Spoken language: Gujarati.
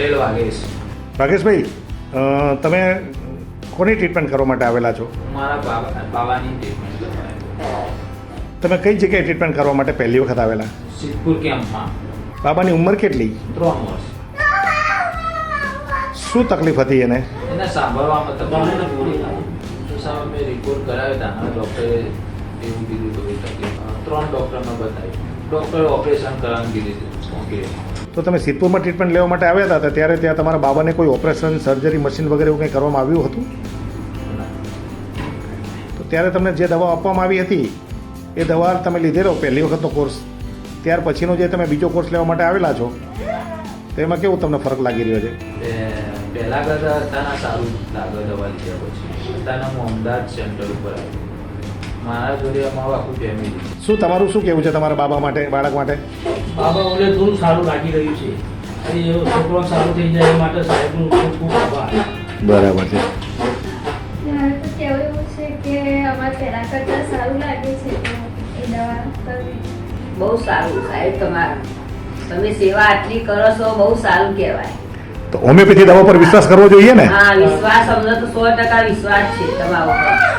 પટેલ વાગેશ. રાકેશભાઈ, તમે કોની ટ્રીટમેન્ટ કરવા માટે આવેલા છો? મારા બાબાની ટ્રીટમેન્ટ કરવાની. તમે કઈ જગ્યાએ ટ્રીટમેન્ટ કરવા માટે પહેલી વખત આવેલા? સિદ્ધપુર કેમ્પમાં. બાબાની ઉંમર કેટલી? 3 વર્ષ. શું તકલીફ હતી એને? એને સાંભળવામાં તકલીફ પૂરી તો સાહેબ મેં રિપોર્ટ કરાવ્યો હતા અને ડૉક્ટરે એવું કીધું હતું કે તકલીફ 3 ડૉક્ટરને બતાવ્યું. ડૉક્ટરે ઓપરેશન કરવાનું કીધું. ઓકે. તો તમે સિદ્ધપુરમાં ટ્રીટમેન્ટ લેવા માટે આવ્યા હતા ત્યારે ત્યાં તમારા બાબાને કોઈ ઓપરેશન, સર્જરી, મશીન વગેરે એવું કંઈ કરવામાં આવ્યું હતું? તો ત્યારે તમને જે દવા આપવામાં આવી હતી એ દવા તમે લીધેલો પહેલી વખતનો કોર્સ, ત્યાર પછીનો જે તમે બીજો કોર્સ લેવા માટે આવેલા છો તેમાં કેવું તમને ફરક લાગી રહ્યો છે? પહેલાં કરતાં અત્યારના સારું લાગે દવા લીધા પછી. અત્યારના હું અમદાવાદ સેન્ટર ઉપર આવ્યો. મારા જોડે અમારું આખું ફેમિલી. શું તમારું શું કહેવું છે તમારા બાબા માટે, બાળક માટે? બાબા મને થોડું સારું લાગી રહ્યું છે અને એ છોકરો સારું થઈ જાય એ માટે સાહેબનું ખૂબ ખૂબ આભાર. બરાબર છે. મારું તો કહેવું એવું છે કે અમારે પહેલાં કરતાં સારું લાગે છે તો એ દવા કરવી. બહુ સારું સાહેબ, તમારું તમે સેવા આટલી કરો છો, બહુ સારું કહેવાય. તો હોમિયોપેથી દવા પર વિશ્વાસ કરવો જોઈએ ને? હા, વિશ્વાસ અમને તો 100% વિશ્વાસ છે તમારા ઉપર.